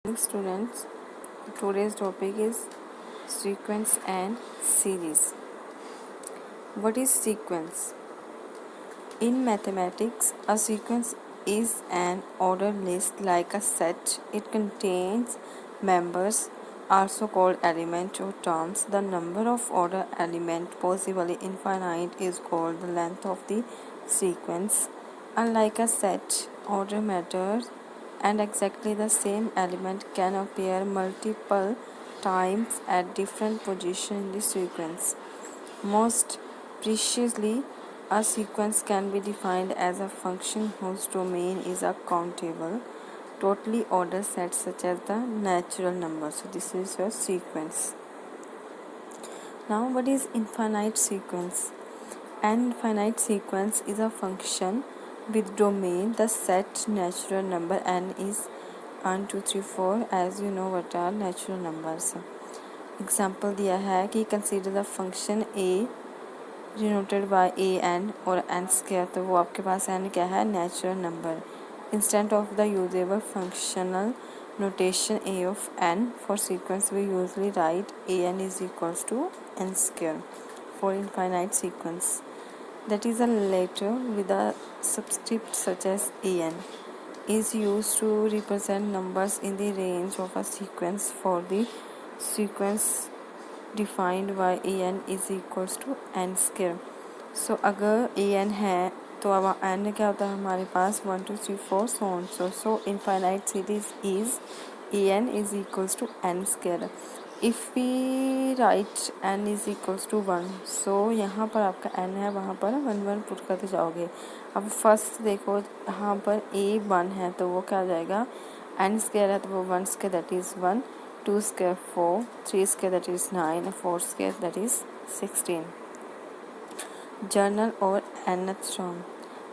Students, today's topic is sequence and series. What is sequence? In mathematics, a sequence is an ordered list like a set. It contains members, also called elements or terms. The number of order element, possibly infinite, is called the length of the sequence. Unlike a set, order matters, and exactly the same element can appear multiple times at different positions in the sequence. Most preciously, a sequence can be defined as a function whose domain is a countable, totally ordered set such as the natural number. So this is your sequence. Now what is infinite sequence? An infinite sequence is a function with domain the set natural number n is 1 2 3 4 as you know what are natural numbers. Example दिया है कि consider the function a denoted by a n और n square, तो वो आपके पास n क्या है, natural number. Instead of the usable functional notation a of n for sequence we usually write an is equals to n square for infinite sequence, that is a letter with a subscript such as an is used to represent numbers in the range of a sequence. For the sequence defined by a n is equals to n square. So अगर a N है तो अब N क्या होता है हमारे पास 1 2 3 4 so infinite series is a n is equals to n square. If we write n is equals to 1, so यहाँ पर आपका एन है वहाँ पर 1 1 पुट करते जाओगे. अब फर्स्ट देखो यहाँ पर ए 1 है तो वो क्या आ जाएगा, एन स्क्र है तो वो 1 square that is 1, 2 square 4, 3 square that is 9, 4 square that is 16. Journal or nth term.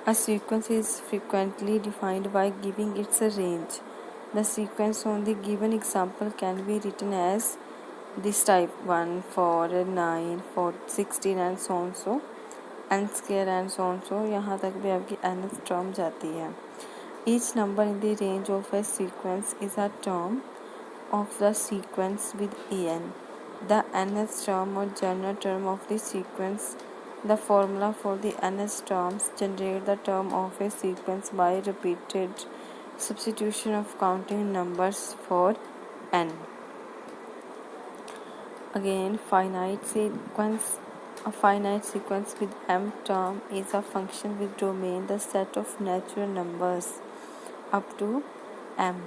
A sequence is frequently defined by giving its a range. The sequence on the given example can be written as this type 1, 4, 9, 4, 16 and so on so, n square and so on so, यहाँ तक भी आपकी nth term जाती है. Each number in the range of a sequence is a term of the sequence with an. The nth term or general term of the sequence. The formula for the nth terms generate the term of a sequence by repeated substitution of counting numbers for n. Again, finite sequence. A finite sequence with m term is a function with domain the set of natural numbers up to m.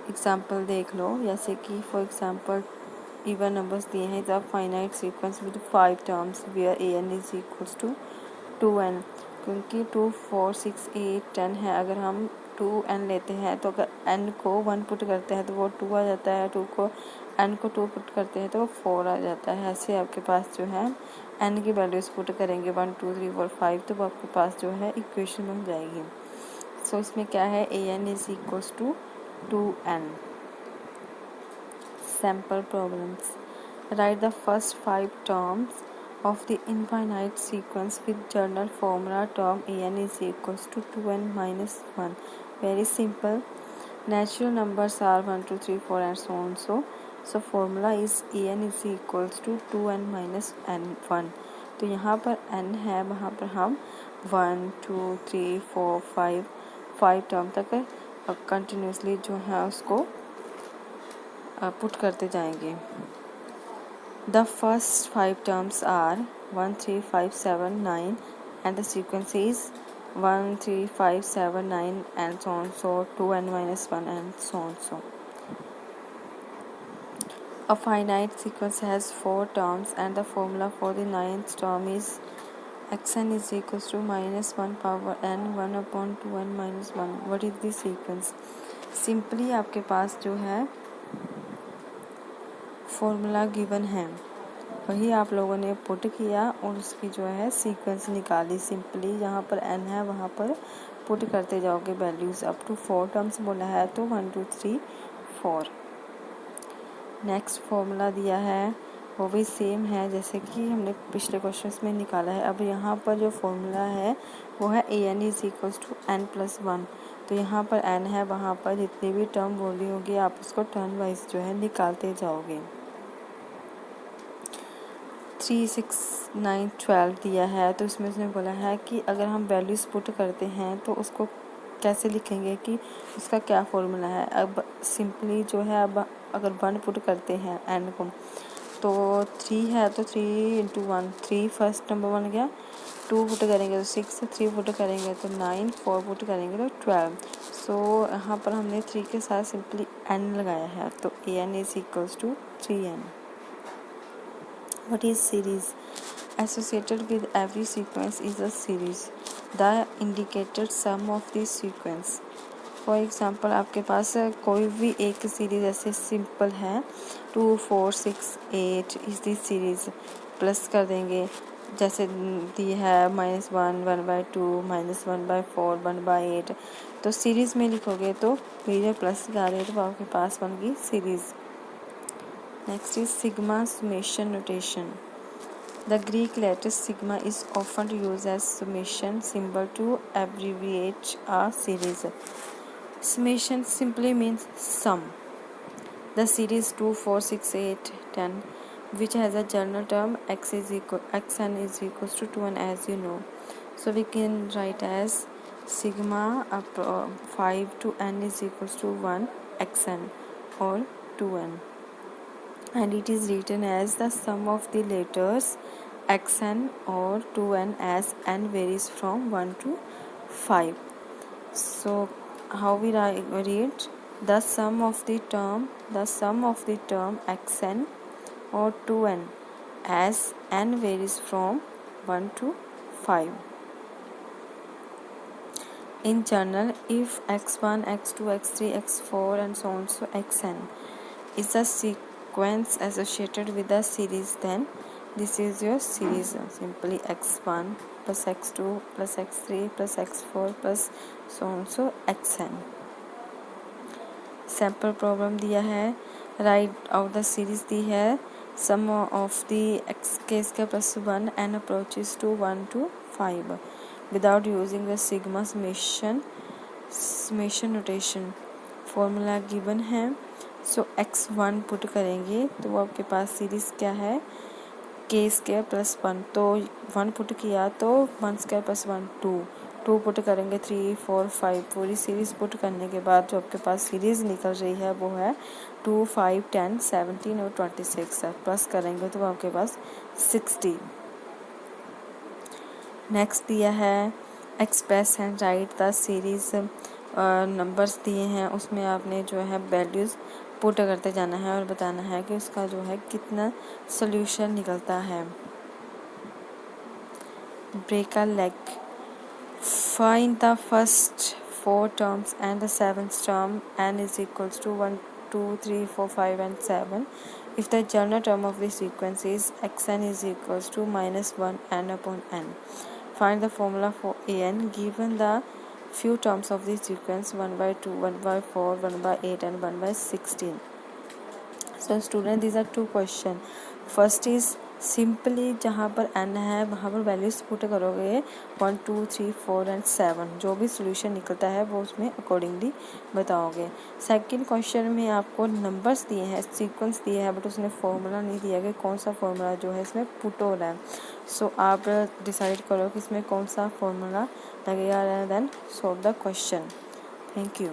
Example देख लो, जैसे कि for example even numbers दिए हैं the finite sequence with 5 terms where a n is equals to 2n, क्योंकि 2 4 6 8 10 है. अगर हम 2n लेते हैं तो अगर n को 1 पुट करते हैं तो वो 2 आ जाता है, 2 को n को 2 पुट करते हैं तो वो 4 आ जाता है. ऐसे आपके पास जो है n की वैल्यूज़ पुट करेंगे 1 2 3 4 5 तो वो आपके पास जो है इक्वेशन बन जाएगी. सो इसमें क्या है, a n is equals to 2n. Sample problems. Write the first 5 terms of the infinite sequence with general formula term an is equals to 2n minus 1. Very simple. Natural numbers are 1 2 3 4 and so on so formula is an is equals to 2n minus n 1. तो यहाँ पर n है, वहाँ पर हम 1 2 3 4 5 term तक continuously जो है उसको पुट करते जाएंगे. The first 5 terms are 1 3 5 7 9 and the sequence is 1 3 5 7 9 and so on so 2n minus 1 and so on so. A finite sequence has 4 terms and the formula for the 9th term is xn is equals to minus 1 power n 1 upon 2n minus 1. What is the sequence? Simply आपके पास जो है formula given है वही आप लोगों ने put किया और उसकी जो है सीक्वेंस निकाली. सिंपली यहाँ पर n है वहाँ पर पुट करते जाओगे वैल्यूज़. अप टू 4 टर्म्स बोला है तो 1 2 3 4. नेक्स्ट फॉर्मूला दिया है वो भी सेम है जैसे कि हमने पिछले क्वेश्चंस में निकाला है. अब यहाँ पर जो फॉर्मूला है वो है a n is equals to n plus 1. तो यहाँ पर n है, वहाँ पर जितनी भी टर्म बोली होगी आप उसको टर्म वाइज जो है निकालते जाओगे। 3, 6, 9, 12 दिया है, तो इसमें उसने बोला है कि अगर हम वैल्यूज़ पुट करते हैं तो उसको कैसे लिखेंगे कि उसका क्या फॉर्मूला है। अब सिंपली जो है, अब अगर 1 पुट करते हैं n को, तो 3 है तो 3 × 1 3 फर्स्ट नंबर बन गया, 2 पुट करेंगे तो 6, 3 पुट करेंगे तो 9, 4 पुट करेंगे तो 12। सो यहाँ पर हमने 3 के साथ सिंपली n लगाया है, तो an is equals to 3n। What is series? Associated with every sequence is a series. The indicated sum of the sequence. For example आपके पास कोई भी एक सीरीज़ ऐसे सिंपल है, 2, 4, 6, 8 इस दी सीरीज़ प्लस कर देंगे, जैसे दी है -1, 1/2, -1/4, 1/8। तो सीरीज़ में लिखोगे तो फिर प्लस लगा रहे तो आपके पास बन गई series. Next is sigma summation notation. The Greek letter sigma is often used as summation symbol to abbreviate a series. Summation simply means sum. The series 2, 4, 6, 8, 10, which has a general term xn is equals to 2n, as you know. So we can write as sigma up 5 to n is equals to 1 xn or 2n. And it is written as the sum of the letters xn or 2n as n varies from 1 to 5. So how we read the sum of the term xn or 2n as n varies from 1 to 5. In general, if x1, x2, x3, x4 and so on, so xn is a sequence associated with a series, then this is your series. Simply x1 plus x2 plus x3 plus x4 plus so on, so xn. Sample problem दिया है, write out the series दी है, sum of the x के square plus 1 n approaches to 1 to 5 without using the sigma summation notation. Formula given है, so x1 put करेंगे तो वो आपके पास सीरीज़ क्या है, के स्क्वायर प्लस 1, तो 1 पुट किया तो 1 स्क्वायर प्लस 1 2 पुट करेंगे 3, 4, 5। पूरी सीरीज़ पुट करने के बाद जो आपके पास सीरीज़ निकल रही है वो है 2, 5, 10, 17 और 26 है, प्लस करेंगे तो आपके पास 60। नेक्स्ट दिया है express and right the series, numbers दिए हैं, उसमें आपने जो है वैल्यूज़ पुट करते जाना है और बताना है कि उसका जो है कितना सॉल्यूशन निकलता है। Break a leg, find the first 4 terms and the 7th term, n is equals to 1, 2, 3, 4, 5 and 7 if the general term of the sequence is xn is equals to -1 n upon n. Find the formula for an given the few terms of the sequence 1/2, 1/4, 1/8 and 1/16. So student, these are 2 questions. First is simply जहाँ पर n है वहाँ पर values put करोगे 1, 2, 3, 4 and 7, जो भी solution निकलता है वो उसमें अकॉर्डिंगली बताओगे। सेकंड क्वेश्चन में आपको नंबर्स दिए हैं, सीक्वेंस दिए हैं, बट उसने फॉर्मूला नहीं दिया कि कौन सा फॉर्मूला जो है इसमें पुट हो रहा है। सो आप डिसाइड करो कि इसमें कौन सा फॉर्मूला लगेगा, then solve the question. Thank you.